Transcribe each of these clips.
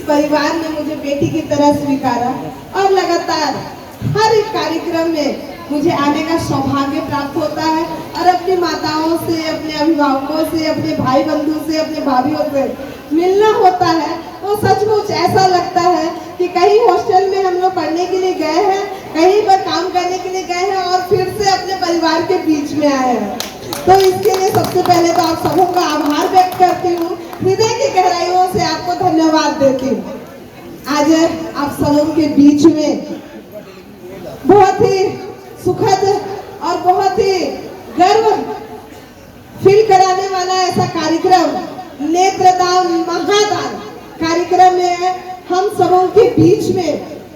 परिवार ने मुझे बेटी की तरह स्वीकारा और लगातार हर एक कार्यक्रम में मुझे आने का सौभाग्य प्राप्त होता है और अपनी माताओं से, अपने अभिभावकों से, अपने भाई बंधु से, अपने भाभीयों से मिलना होता है। तो सचमुच ऐसा लगता है कि कहीं हॉस्टल में हम लोग पढ़ने के लिए गए हैं, कहीं पर काम करने के लिए गए हैं और फिर से अपने परिवार के बीच में आए हैं। तो इसके लिए सबसे पहले तो आप सबों का आभार व्यक्त करती हूँ, हृदय की गहराइयों से आपको धन्यवाद देती हूँ। आज आप सबों के बीच में बहुत ही सुखद और बहुत ही गर्व फील कराने वाला ऐसा कार्यक्रम नेत्रदान महादान कार्यक्रम में हम सबों के बीच में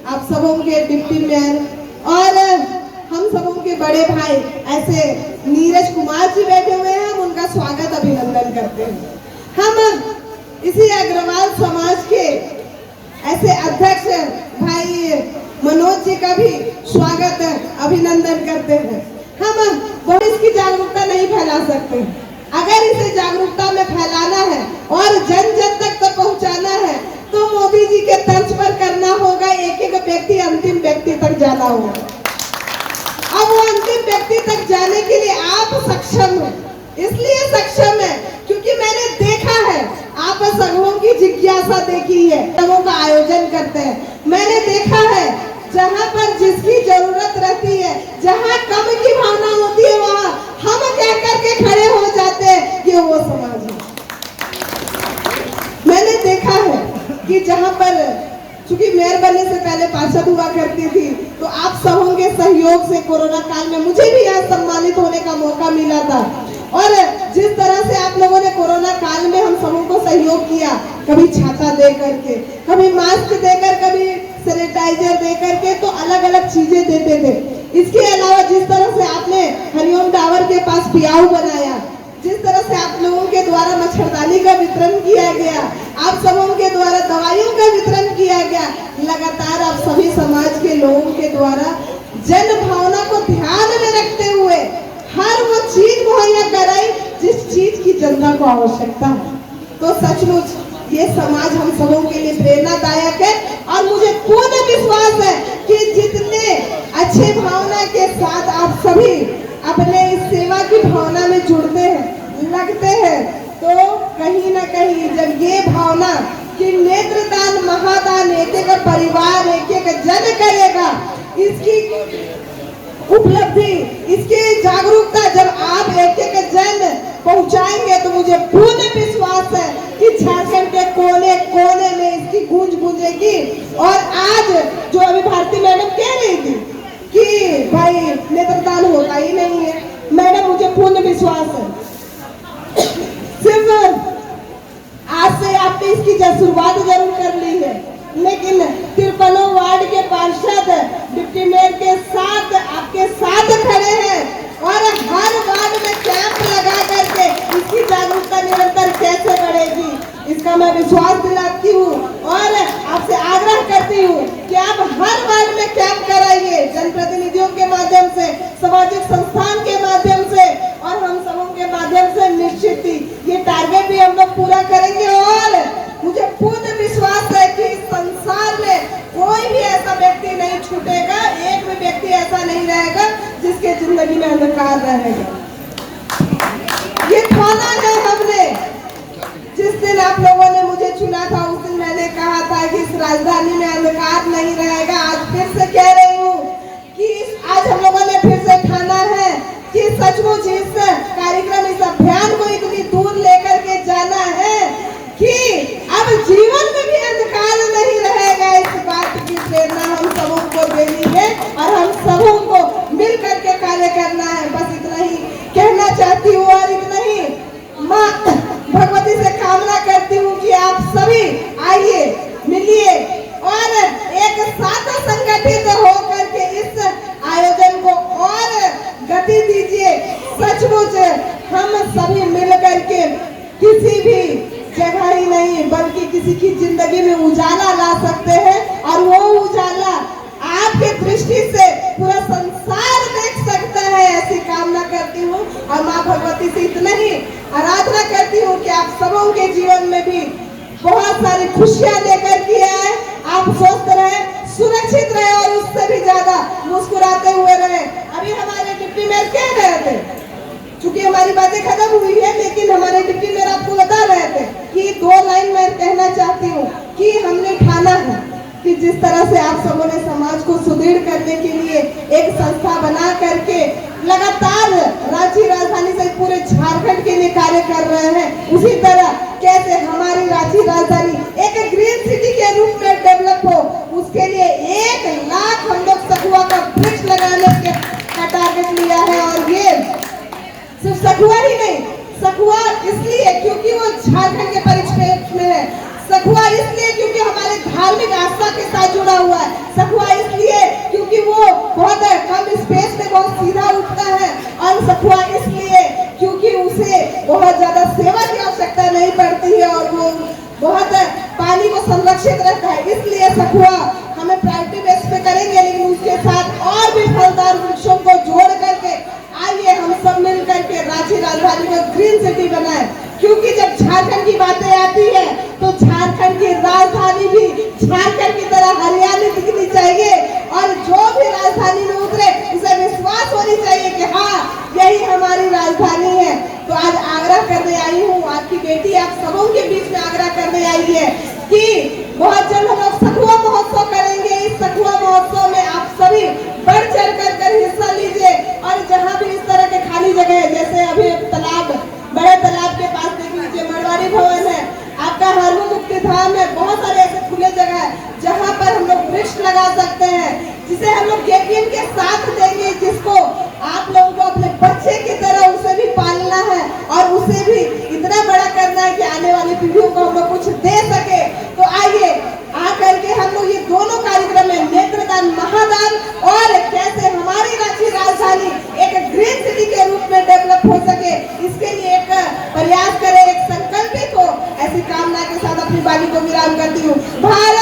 आप सबों के डिप्टी मेयर और हम सबों के बड़े भाई ऐसे नीरज कुमार जी बैठे हुए हैं, हम उनका स्वागत अभिनंदन करते हैं। हम इसी अग्रवाल समाज के ऐसे अध्यक्ष भाई मनोज जी का भी स्वागत अभिनंदन करते हैं। हम बहुत इसकी जागरूकता नहीं फैला सकते, अगर इसे जागरूकता में फैलाना है और जन जन तक पहुंचाना है तो मोदी जी के तर्ज पर करना होगा, एक एक व्यक्ति अंतिम व्यक्ति तक जाना होगा। अब वो अंतिम व्यक्ति तक जाने के लिए आप सक्षम हैं, इसलिए सक्षम है क्योंकि मैंने देखा है, आप संघों की जिज्ञासा देखी है, संघों का आयोजन करते हैं। मैंने देखा है जहाँ पर जिसकी जरूरत रहती है, जहाँ कम की भावना होती है, वहाँ हम कह करके खड़े हो जाते हैं कि वो समाज है। मैंने देखा है कि जहाँ पर चूंकि मेयर बनने से पहले पार्षद हुआ करती थी, तो आप सबों के सहयोग से कोरोना काल में मुझे भी यहाँ सम्मानित होने का मौका मिला था। और जिस तरह से आप लोगों ने कोरोना काल में हम सबों को सहयोग किया, कभी छाता दे करके, कभी मास्क देकर, कभी सैनिटाइजर दे करके, तो अलग अलग चीजें देते थे। इसके अलावा जिस तरह से आपने हरिओम टावर के पास पियाऊ बनाया, जिस तरह से आप लोगों के द्वारा मच्छरदानी का वितरण किया गया, आप सबों के द्वारा दवाइयों का वितरण किया गया, लगातार आप सभी समाज के लोगों के द्वारा जन भावना को ध्यान में रखते हुए हर वो चीज मुहैया कराई जिस चीज की जनता को आवश्यकता है। तो सचमुच ये समाज हम सबों के लिए प्रेरणादायक है और मुझे पूर्ण विश्वास है कि जितने अच्छे भावना के साथ आप सभी अपने इस सेवा की भावना में जुड़ते हैं, लगते हैं, तो कहीं ना कहीं जब ये भावना कि नेत्रदान महादान एक एक परिवार, एक एक जन करेगा, इसकी उपलब्धि, इसकी जागरूकता जब आप एक एक जन पहुंचाएंगे तो मुझे पूर्ण विश्वास है कि झारखंड के कोने कोने में इसकी गूंज गूंजेगी। और आज जो अभी भारती मैडम कह रही थी कि भाई नेत्रदान होता ही नहीं है, मैडम मुझे पूर्ण विश्वास है, सिर्फ आज से आपने इसकी शुरुआत जरूर कर ली है, लेकिन 53 वार्ड के पार्षद डिप्टी मेयर के साथ आपके साथ खड़े हैं और हर वार्ड में कैंप लगा करके इसकी जागरूकता निरंतर कैसे बढ़ेगी, इसका मैं विश्वास दिलाती हूँ और आपसे आग्रह करती हूँ कि आप हर वार्ड में कैंप कराइए, जनप्रतिनिधियों के माध्यम से, सामाजिक संस्थान के माध्यम से और हम सबों के माध्यम से। निश्चित ही ये टारगेट भी हम लोग पूरा करेंगे और मुझे पूर्ण विश्वास है कि इस संसार में कोई भी ऐसा व्यक्ति नहीं छूटेगा, एक भी व्यक्ति ऐसा नहीं रहेगा जिसके जिंदगी में अंधकार रहेगा। ये ठाना है हमने, जिस दिन आप लोगों ने मुझे चुना था उस दिन मैंने कहा था कि इस राजधानी में अंधकार नहीं रहेगा। आज फिर से कह रही हूँ कि आज हम लोगों ने फिर से ठाना है कि सचमुच इस कार्यक्रम, इस अभियान को इतनी दूर लेकर के जाना है कि अब जीवन में भी अंधकार नहीं रहेगा। इस बात की प्रेरणा हम सबों को देनी है और हम सबों को मिल करके कार्य करना है। बस इतना ही कहना चाहती हूँ और इतना ही माँ भगवती से कामना करती हूँ कि आप सभी आइए, मिलिए और एक साथ संगठित होकर के इस आयोजन को और गति दीजिए। सचमुच हम सभी मिल करके किसी भी जगह ही नहीं बल्कि किसी की जिंदगी में उजाला ला सकते हैं और वो उजाला आपके दृष्टि से पूरा संसार देख सकता है, ऐसी कामना करती हूँ। और माँ भगवती से इतना ही आराधना करती हूँ कि आप सबों के जीवन में भी बहुत सारी खुशियाँ लेकर के आप स्वस्थ रहे, सुरक्षित रहे और उससे भी ज्यादा मुस्कुराते हुए रहे। अभी हमारे डिप्टी मेयर कह रहे थे, चूंकि हमारी बातें खत्म हुई है, लेकिन हमारे डिप्टी मेयर आपको बता रहे थे कि 2 लाइन मैं कहना चाहती हूँ कि हमने ठाना है कि जिस तरह से आप सबों ने समाज को सुदृढ़ करने के लिए एक संस्था बना करके लगातार रांची राजधानी से पूरे झारखंड के लिए कार्य कर रहे हैं, उसी तरह कैसे हमारी रांची राजधानी एक ग्रीन सिटी के रूप में डेवलप हो, उसके लिए 1 लाख हम लोग सखुआ का वृक्ष लगाने का टारगेट लिया है। और ये सिर्फ सखुआ ही नहीं, सखुआ इसलिए क्योंकि वो झारखंड के परिप्रेक्ष्य में है, सखुआ इसलिए क्योंकि हमारे धार्मिक आस्था के साथ जुड़ा हुआ है, सखुआ इसलिए क्योंकि वो बहुत कम स्पेस में बहुत सीधा उठता है, और सखुआ इसलिए क्योंकि उसे बहुत ज्यादा सेवा की आवश्यकता नहीं पड़ती है और वो बहुत पानी को संरक्षित रहता है। इसलिए सखुआ हमें प्रायोरिटी बेस पे करेंगे, लेकिन उसके साथ और भी फलदार वृक्षों को जोड़ करके आइए हम सब मिल करके रांची राजधानी को ग्रीन सिटी बनाए, क्योंकि जब झारखंड की बातें आती है तो झारखंड की राजधानी भी झारखंड की तरह हरियाली दिखनी चाहिए, और जो भी राजधानी में उतरे उसे विश्वास होनी चाहिए कि हाँ यही हमारी राजधानी है। तो आज आग्रह करने आई हूँ, आपकी बेटी आप सबों के बीच में आग्रह करने आई है कि बहुत जल्द हम लोग सखुआ महोत्सव करेंगे। इस सखुआ महोत्सव में आप सभी बढ़ चढ़ कर हिस्सा लीजिए, और जहाँ भी इस तरह के खाली जगह है, जैसे अभी तालाब, बड़े तालाब के पास देख लीजिए मरवाड़ी भवन है, आपका हरमू मुक्ति धाम है, बहुत सारे ऐसे खुले जगह है जहाँ पर हम लोग वृक्ष लगा सकते हैं, जिसे हम लोग केपीएम के साथ देंगे, जिसको आप लोगों को अपने बच्चे की तरह उसे भी पालना है और उसे भी इतना बड़ा करना है कि आने वाली पीढ़ियों को हम लोग कुछ दे सके। तो आइए आकर के हम लोग ये दोनों कार्यक्रम में नेत्रदान, महादान और कैसे हमारी रांची राजधानी एक ग्रीन सिटी के रूप में डेवलप हो सके, इसके लिए एक प्रयास करें, एक संकल्पित हो। ऐसी कामना के साथ अपनी वाणी को विराम करती हूँ। भारत